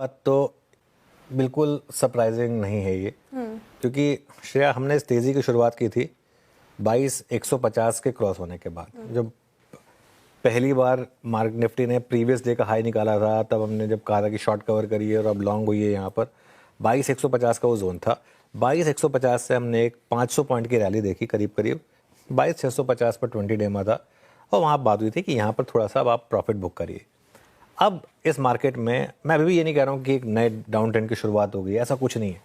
बात तो बिल्कुल सरप्राइजिंग नहीं है ये, क्योंकि श्रेया हमने इस तेज़ी की शुरुआत की थी 22,150 के क्रॉस होने के बाद। जब पहली बार मार्केट निफ्टी ने प्रीवियस डे का हाई निकाला था, तब हमने जब कहा था कि शॉर्ट कवर करिए और अब लॉन्ग हुई है यहाँ पर 22,150 का वो जोन था। 22,150 से हमने एक 500 पॉइंट की रैली देखी, करीब करीब 22,650 पर 20 डे में था, और वहाँ बात हुई थी कि यहाँ पर थोड़ा सा अब आप प्रॉफिट बुक करिए। अब इस मार्केट में मैं अभी भी ये नहीं कह रहा हूँ कि एक नए डाउन ट्रेंड की शुरुआत हो गई, ऐसा कुछ नहीं है।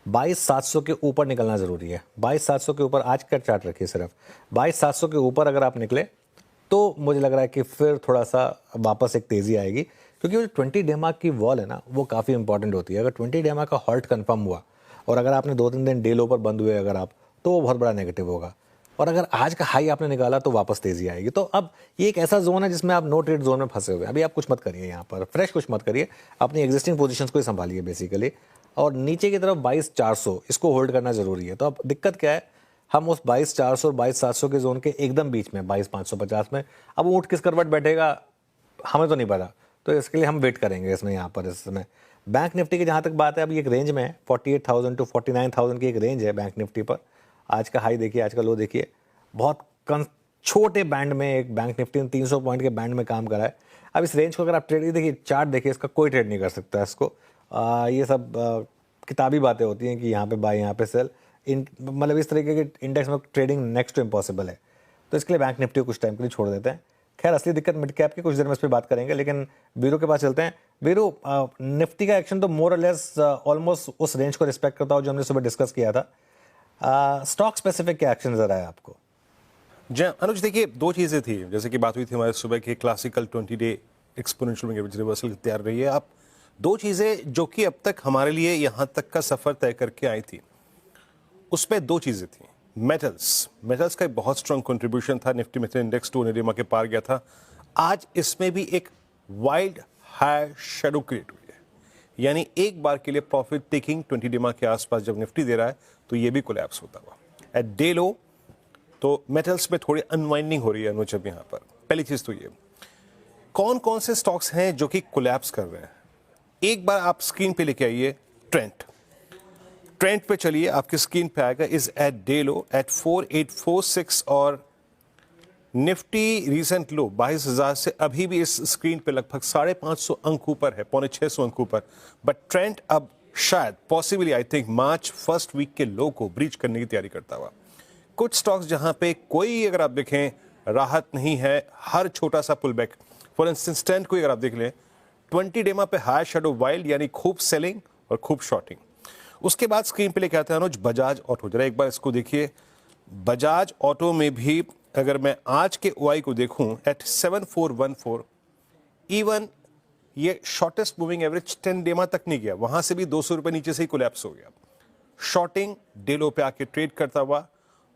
22,700 के ऊपर निकलना ज़रूरी है। 22,700 के ऊपर आज का चार्ट रखिए, सिर्फ 22,700 के ऊपर अगर आप निकले तो मुझे लग रहा है कि फिर थोड़ा सा वापस एक तेज़ी आएगी, क्योंकि वो 20 डे मार्क की वॉल है ना, वो काफ़ी इंपॉर्टेंट होती है। अगर 20 डे मार्क का हॉल्ट कंफर्म हुआ और अगर आपने 2-3 दिन डे लो पर बंद हुए अगर आप, तो वो बहुत बड़ा नेगेटिव होगा। और अगर आज का हाई आपने निकाला तो वापस तेज़ी आएगी। तो अब ये एक ऐसा जोन है जिसमें आप नो ट्रेड जोन में फंसे हुए हैं। अभी आप कुछ मत करिए, यहाँ पर फ्रेश कुछ मत करिए, अपनी एग्जिस्टिंग पोजीशंस को ही संभालिए बेसिकली। और नीचे की तरफ 22,400 इसको होल्ड करना ज़रूरी है। तो अब दिक्कत क्या है, हम उस 22,400 और 22,700 के जोन के एकदम बीच में 22,550 में, अब ऊँट किस करवट बैठेगा हमें तो नहीं पता, तो इसके लिए हम वेट करेंगे इसमें। यहाँ पर इस समय बैंक निफ्टी की जहाँ तक बात है, अभी एक रेंज में है 48,000 टू 49,000 की एक रेंज है बैंक निफ्टी पर। आज का हाई देखिए, आज का लो देखिए, बहुत छोटे बैंड में एक बैंक निफ्टी ने 300 पॉइंट के बैंड में काम करा है। अब इस रेंज को अगर आप ट्रेड देखिए, चार्ट देखिए, इसका कोई ट्रेड नहीं कर सकता इसको। ये सब किताबी बातें होती हैं कि यहाँ पे बाय, यहाँ पे सेल, मतलब इस तरीके के इंडेक्स में ट्रेडिंग नेक्स्ट टू इम्पॉसिबल है। तो इसके लिए बैंक निफ्टी को कुछ टाइम के लिए छोड़ देते हैं। खैर असली दिक्कत मिड कैप की कुछ देर में इस पर बात करेंगे, लेकिन बीरू के पास चलते हैं। बीरू, निफ्टी का एक्शन तो मोर और लेस ऑलमोस्ट उस रेंज को रिस्पेक्ट करता हो जो हमने सुबह डिस्कस किया था। स्टॉक स्पेसिफिक क्या एक्शन नजर आया आपको? जी अनुज, देखिए दो चीज़ें थी, जैसे कि बात हुई थी हमारे सुबह की क्लासिकल 20 डे एक्सपोनेंशियल में रिवर्सल तैयार रही है। आप दो चीज़ें जो कि अब तक हमारे लिए यहाँ तक का सफ़र तय करके आई थी, उसमें दो चीज़ें थी। मेटल्स का एक बहुत स्ट्रांग कंट्रीब्यूशन था। निफ्टी मेटल इंडेक्स 200 डे के पार गया था। आज इसमें भी एक वाइल्ड हाई शेडो क्रिएट हुई है, यानी एक बार के लिए प्रॉफिट टेकिंग 20 डे के आसपास जब निफ्टी दे रहा है तो ये भी कोलैप्स होता हुआ एट डे लो। तो मेटल्स में थोड़ी अनवाइंडिंग हो रही है अनुज। अब यहाँ पर पहली चीज तो ये, कौन कौन से स्टॉक्स हैं जो कि कोलैप्स कर रहे हैं, एक बार आप स्क्रीन पे लेके आइए। ट्रेंड पे चलिए, आपकी स्क्रीन पे आएगा is at day low at 4846, और निफ्टी रीसेंट लो 22,000 से अभी भी इस स्क्रीन पे लगभग 550 अंक ऊपर है, 550 अंक ऊपर। बट ट्रेंड अब शायद possibly I think March first week के लो को ब्रीच करने की तैयारी करता हुआ। कुछ स्टॉक्स जहां पे कोई अगर आप देखें राहत नहीं है, हर छोटा सा pull back, for instance trend को अगर आप देख लें 20 डेमा पे हाई शेडो वाइल्ड, यानी खूब सेलिंग और खूब शॉर्टिंग। उसके बाद स्क्रीन पे लेके आते हैं अनुज बजाज ऑटो। जरा एक बार इसको देखिए। बजाज ऑटो में भी अगर मैं आज के ओआई को देखूं एट 7414, इवन ये शॉर्टेस्ट मूविंग एवरेज 10 डेमा तक नहीं गया, वहां से भी 200 रुपए नीचे से ही कोलैप्स हो गया। शॉर्टिंग डेलो पे आके ट्रेड करता हुआ।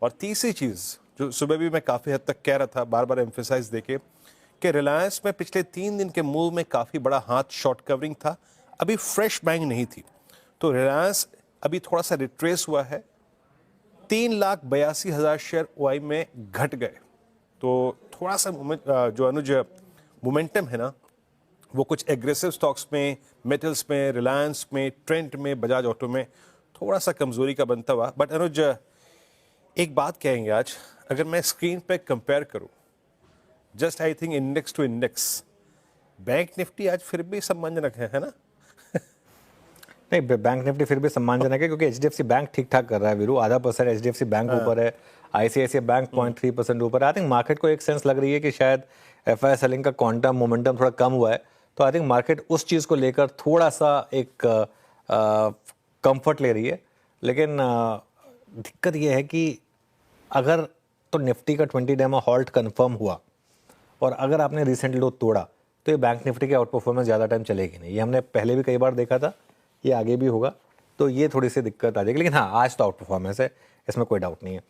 और तीसरी चीज जो सुबह भी मैं काफी हद तक कह रहा था, बार बार एम्फेसाइज देके, कि रिलायंस में पिछले 3 दिन के मूव में काफी बड़ा हाथ शॉर्ट कवरिंग था, अभी फ्रेश बाइंग नहीं थी। तो रिलायंस अभी थोड़ा सा रिट्रेस हुआ है, 3,82,000 शेयर ओआई में घट गए। तो थोड़ा सा जो अनुज मोमेंटम है ना, वो कुछ एग्रेसिव स्टॉक्स में, मेटल्स में, रिलायंस में, ट्रेंड में, बजाज ऑटो में थोड़ा सा कमजोरी का बनता हुआ। बट अनुज एक बात कहेंगे आज, अगर मैं स्क्रीन पे कंपेयर करूं just I think index to index, bank Nifty आज फिर भी सम्मानजनक है ना? नहीं, बैंक निफ्टी फिर भी सम्मानजनक है, क्योंकि एचडीएफसी बैंक ठीक ठाक कर रहा है वीरू। आधा % एचडीएफसी बैंक ऊपर है, आईसीआईसीआई बैंक 0.3% ऊपर है। आई थिंक मार्केट को एक सेंस लग रही है कि शायद एफआई सेलिंग का क्वांटम मोमेंटम थोड़ा कम हुआ है, तो आई थिंक मार्केट उस चीज़ को लेकर थोड़ा सा एक कंफर्ट ले रही है। लेकिन दिक्कत यह है कि अगर तो निफ्टी का 20 डे में हॉल्ट कंफर्म हुआ और अगर आपने रिसेंट लो तोड़ा, तो ये बैंक निफ्टी की आउट परफॉर्मेंस ज़्यादा टाइम चलेगी नहीं। ये हमने पहले भी कई बार देखा था, ये आगे भी होगा, तो ये थोड़ी सी दिक्कत आ जाएगी। लेकिन हाँ, आज तो आउट परफॉर्मेंस है, इसमें कोई डाउट नहीं है।